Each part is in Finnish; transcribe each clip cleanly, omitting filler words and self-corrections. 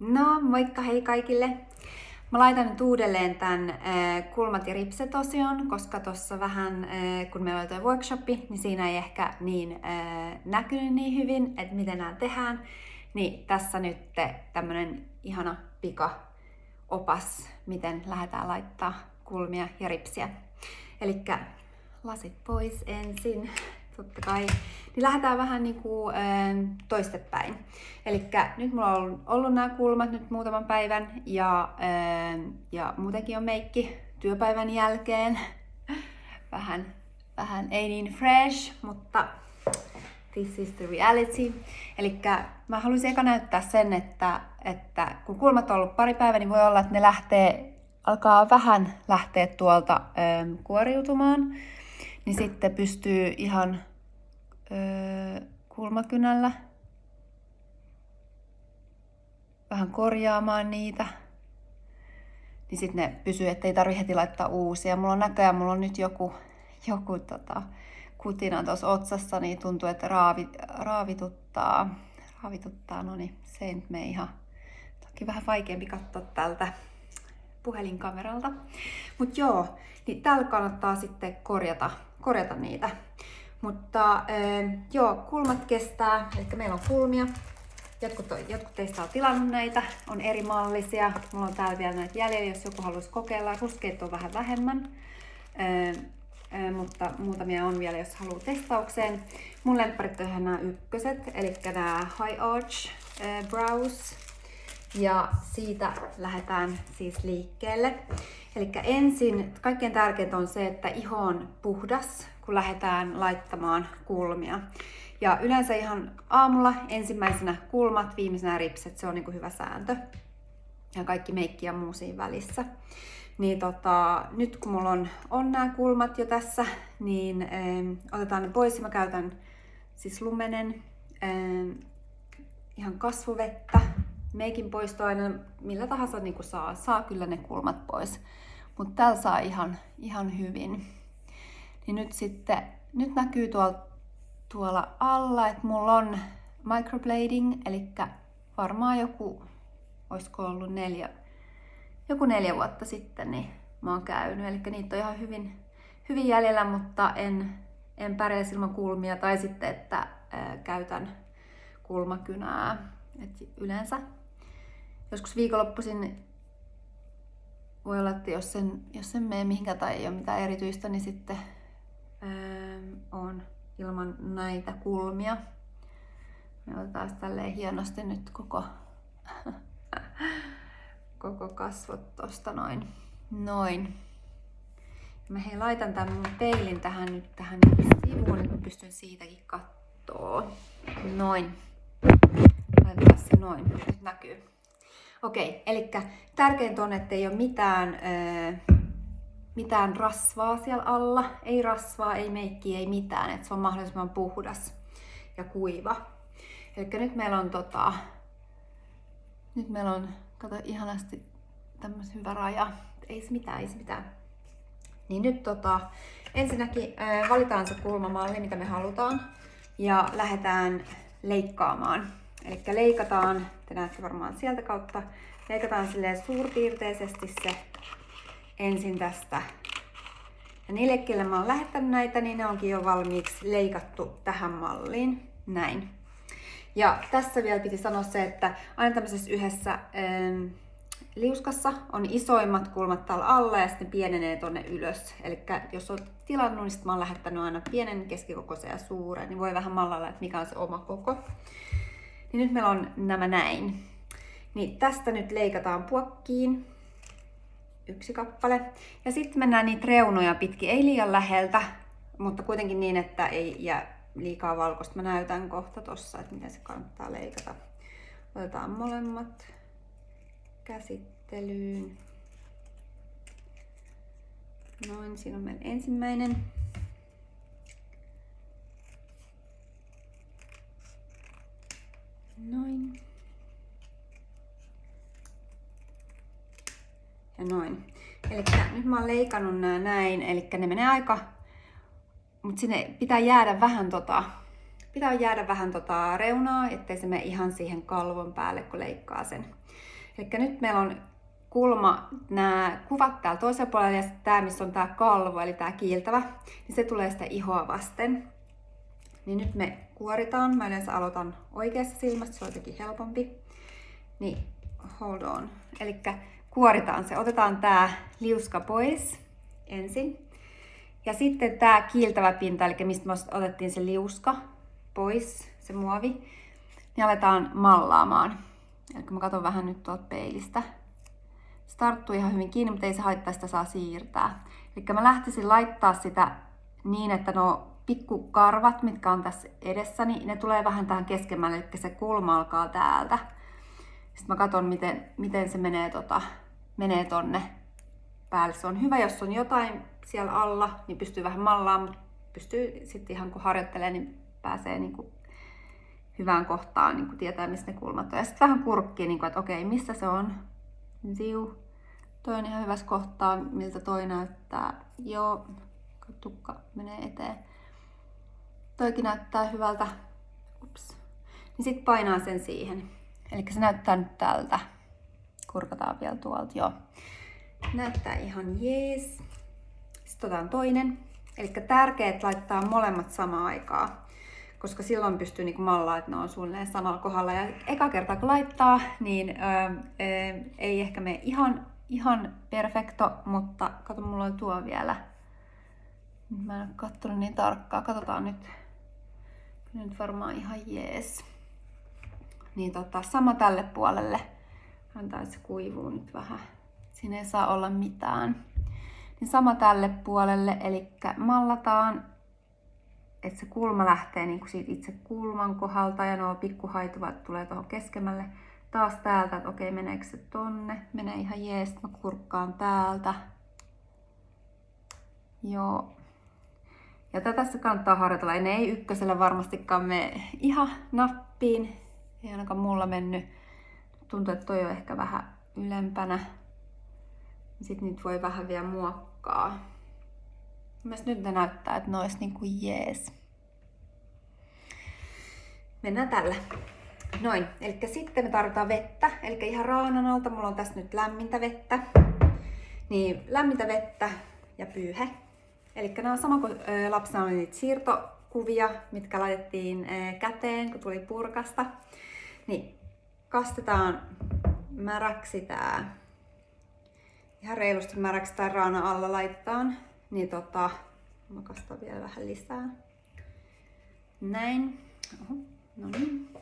No, moikka hei kaikille! Mä laitan nyt uudelleen tämän kulmat ja ripset osion, koska tuossa vähän, kun meillä oli tuo workshopi, niin siinä ei ehkä niin näkynyt niin hyvin, että miten nämä tehdään. Niin tässä nyt tämmönen ihana pika-opas, miten lähdetään laittaa kulmia ja ripsiä. Elikkä lasit pois ensin, totta kai. Niin lähdetään vähän niinku toistepäin. Elikkä nyt mulla on ollut nämä kulmat nyt muutaman päivän ja muutenkin on meikki työpäivän jälkeen. Vähän ei niin fresh, mutta this is the reality. Elikkä mä haluaisin eka näyttää sen, että kun kulmat on ollut pari päivää, niin voi olla, että ne alkaa vähän lähteä tuolta kuoriutumaan. Niin sitten pystyy ihan kulmakynällä vähän korjaamaan niitä. Niin sitten ne pysyy, ettei tarvitse heti laittaa uusia. Mulla on nyt joku kutina tuossa otsassa, niin tuntuu, että raavituttaa. No niin, se ei nyt mene ihan. Toki vähän vaikeampi katsoa tältä puhelinkameralta. Mut joo, niin täällä kannattaa sitten korjata niitä. Mutta joo, kulmat kestää, eli meillä on kulmia. Jotkut teistä on tilannut näitä, on eri mallisia. Mulla on täällä vielä näitä jäljellä, jos joku haluaisi kokeilla. Ruskeet on vähän vähemmän, mutta muutamia on vielä, jos haluaa testaukseen. Mun lempparit on ihan nämä ykköset, eli nämä High Arch Brows. Ja siitä lähdetään siis liikkeelle. Eli ensin kaikkein tärkeintä on se, että iho on puhdas, kun lähdetään laittamaan kulmia. Ja yleensä ihan aamulla ensimmäisenä kulmat, viimeisenä ripset, se on niin kuin hyvä sääntö. Ja kaikki meikki ja muu siinä välissä. Niin nyt kun mulla on nämä kulmat jo tässä, niin otetaan ne pois. Mä käytän siis lumenen ihan kasvovettä. Meikin poisto aina millä tahansa niin kuin saa kyllä ne kulmat pois. Mutta täällä saa ihan hyvin. Niin nyt näkyy tuolla alla, että mulla on microblading, eli varmaan olisiko ollut 4 vuotta sitten, niin mä oon käynyt. Eli niitä on ihan hyvin jäljellä, mutta en pärjää ilman kulmia, tai sitten, että käytän kulmakynää. Et yleensä joskus viikonloppuisin voi olla, että jos sen mene mihinkään tai ei ole mitään erityistä, niin sitten on ilman näitä kulmia. Me otetaan tälleen hienosti nyt koko kasvot tosta noin. Mä laitan tämän mun peilin tähän sivuun, niin mä pystyn siitäkin kattoo. Noin. Laitetaan se noin. Nyt näkyy. Okei, eli tärkeintä on, että ei ole mitään rasvaa siellä alla. Ei rasvaa, ei meikkiä, ei mitään. Että se on mahdollisimman puhdas ja kuiva. Eli nyt meillä on kato ihanasti tämmöinen hyvä raja. Ei se mitään. Niin nyt ensinnäkin valitaan se kulmamalli, mitä me halutaan. Ja lähdetään leikkaamaan. Eli leikataan, te näette varmaan sieltä kautta, leikataan silleen suurpiirteisesti se ensin tästä. Ja niille, kelle mä oon lähettänyt näitä, niin ne onkin jo valmiiksi leikattu tähän malliin. Näin. Ja tässä vielä piti sanoa se, että aina tämmöisessä yhdessä liuskassa on isoimmat kulmat täällä alla ja sitten pienenee tonne ylös. Eli jos oot tilannut, niin sitten mä oon lähettänyt aina pienen, keskikokoisen ja suuren, niin voi vähän mallalla, että mikä on se oma koko. Niin nyt meillä on nämä näin. Niin tästä nyt leikataan puokkiin 1 kappale. Ja sitten mennään niitä reunoja pitkin, ei liian läheltä, mutta kuitenkin niin, että ei jää liikaa valkoista. Mä näytän kohta tossa, että miten se kannattaa leikata. Otetaan molemmat käsittelyyn. Noin, siinä on meidän ensimmäinen. Noin. Ja noin. Eli nyt mä oon leikannut nää näin, eli ne menee aika, mutta sinne pitää jäädä vähän pitää jäädä vähän reunaa, ettei se mene ihan siihen kalvon päälle, kun leikkaa sen. Eli nyt meillä on kulma, nämä kuvat täällä toisella puolella ja sitten tämä, missä on tämä kalvo, eli tämä kiiltävä, niin se tulee sitä ihoa vasten. Niin nyt me kuoritaan. Mä yleensä aloitan oikeassa silmästä, se on jotenkin helpompi. Niin, hold on. Eli kuoritaan se. Otetaan tää liuska pois ensin. Ja sitten tää kiiltävä pinta, eli mistä me otettiin se liuska pois, se muovi, niin aletaan mallaamaan. Eli mä katson vähän nyt tuolta peilistä. Se tarttuu ihan hyvin kiinni, mutta ei se haittaa, sitä saa siirtää. Eli mä lähtisin laittaa sitä niin, että no pikkukarvat, mitkä on tässä edessä, niin ne tulee vähän tähän keskemmälle, eli se kulma alkaa täältä. Sitten mä katson, miten se menee tonne päälle. Se on hyvä, jos on jotain siellä alla, niin pystyy vähän mallaamaan, mutta pystyy sitten ihan kun harjoittelee, niin pääsee niin kuin hyvään kohtaan, niin kuin tietää, missä ne kulmat on. Ja sitten vähän kurkkii, niin kuin, että okei, missä se on. Ziu. Toi on ihan hyvässä kohtaa, miltä toi näyttää. Joo, tukka menee eteen. Toikin näyttää hyvältä. Ups. Niin sit painaa sen siihen. Eli se näyttää nyt tältä. Kurkataan vielä tuolta, joo. Näyttää ihan jees. Sitten otetaan toinen. Eli tärkeää laittaa molemmat samaan aikaan, koska silloin pystyy niinku mallaa, että ne on suunnilleen samalla kohdalla. Ja eka kerta kun laittaa, niin ei ehkä mene ihan perfekto, mutta kato, mulla on tuo vielä. Mä en ole kattonut niin tarkkaan. Katsotaan nyt. Nyt varmaan ihan jees. Niin sama tälle puolelle. Antaa, että se kuivuu nyt vähän. Siinä ei saa olla mitään. Niin sama tälle puolelle, eli mallataan, että se kulma lähtee niin kuin siitä itse kulman kohdalta ja nuo pikkuhaituvat tulee tuohon keskemmälle. Taas täältä, että okei, meneekö se tonne? Menee ihan jees, mä kurkkaan täältä. Joo. Ja tätä tässä kannattaa harjoitella. Ne ei ykkösellä varmastikaan mene ihan nappiin. Ei ainakaan mulla mennyt. Tuntuu, että toi on ehkä vähän ylempänä. Sitten niitä voi vähän vielä muokkaa. Mielestäni nyt ne näyttää, että ne olisi niinku jees. Mennään tällä. Noin, eli sitten me tarvitaan vettä. Eli ihan raanan alta, mulla on tässä nyt lämmintä vettä. Niin lämmintä vettä ja pyyhe. Eli nämä on sama kuin lapsena oli niitä siirtokuvia, mitkä laitettiin käteen, kun tuli purkasta. Niin kastetaan märäksi tää. Ihan reilusti märäksi tää raana alla laitetaan. Niin mä kastan vielä vähän lisää. Näin. Oho, no niin.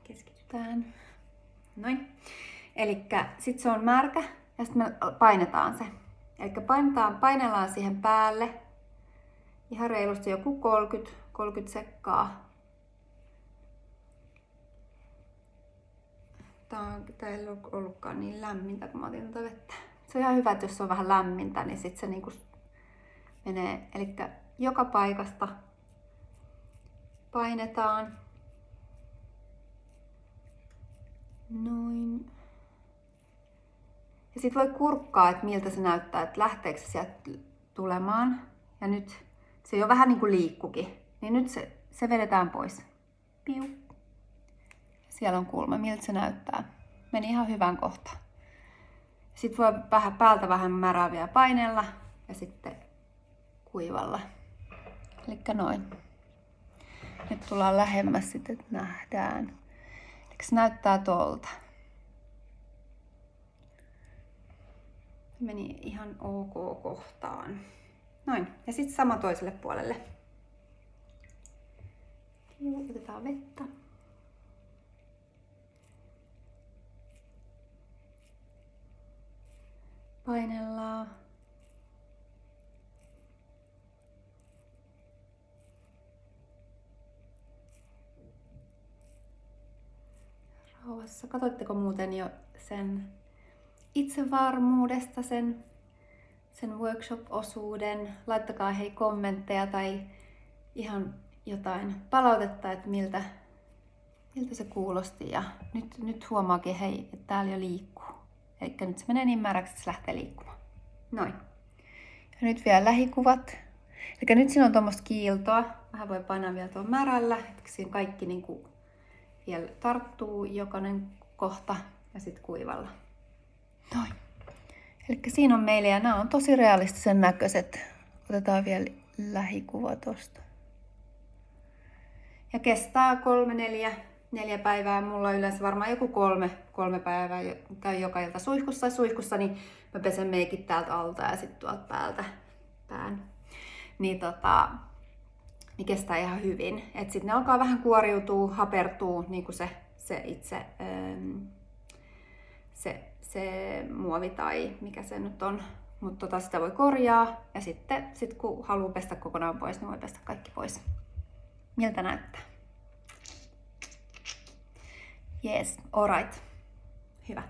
Keskitytään. Noin. Elikkä sit se on märkä ja sitten me painetaan se. Eli painellaan siihen päälle ihan reilusti joku 30 sekkaa. Tää ei ollutkaan niin lämmintä, kun mä otin tätä vettä. Se on ihan hyvä, että jos se on vähän lämmintä, niin sit se niinku menee. Eli joka paikasta painetaan. Noin. Ja sit voi kurkkaa, että miltä se näyttää, että lähteekö se sieltä tulemaan. Ja nyt se jo vähän niin kuin liikkukin. Niin nyt se vedetään pois. Piu. Siellä on kulma, miltä se näyttää. Meni ihan hyvään kohtaan. Sitten voi päältä vähän märää painella ja sitten kuivalla. Elikkä noin. Nyt tullaan lähemmäs sitten, että nähdään. Eli se näyttää tolta. Meni ihan ok kohtaan. Noin. Ja sitten sama toiselle puolelle. Otetaan vettä. Painellaan. Rauhassa. Katoitteko muuten jo sen itsevarmuudesta, sen workshop-osuuden? Laittakaa hei kommentteja tai ihan jotain palautetta, että miltä se kuulosti. Ja nyt huomaakin, hei, että täällä jo liikkuu. Eli nyt se menee niin määräksi, että se lähtee liikkumaan. Noin. Ja nyt vielä lähikuvat. Eli nyt siinä on tuommoista kiiltoa. Vähän voi painaa vielä tuon märällä, että siinä kaikki niinku vielä tarttuu jokainen kohta ja sitten kuivalla. Noin. Eli siinä on meillä ja nämä on tosi realistisen näköiset. Otetaan vielä lähikuva tosta. Ja kestää 3-4 päivää. Mulla on yleensä varmaan joku 3 päivää. Käy joka ilta suihkussa, niin mä pesen meikit täältä alta ja sitten tuolta päältä pään. Niin niin kestää ihan hyvin. Et sit ne alkaa vähän kuoriutua, hapertuu niin kuin se itse se muovi tai mikä se nyt on. Mutta sitä voi korjaa ja sitten kun haluaa pestä kokonaan pois, niin voi pestä kaikki pois. Miltä näyttää? Yes, alright. Hyvä.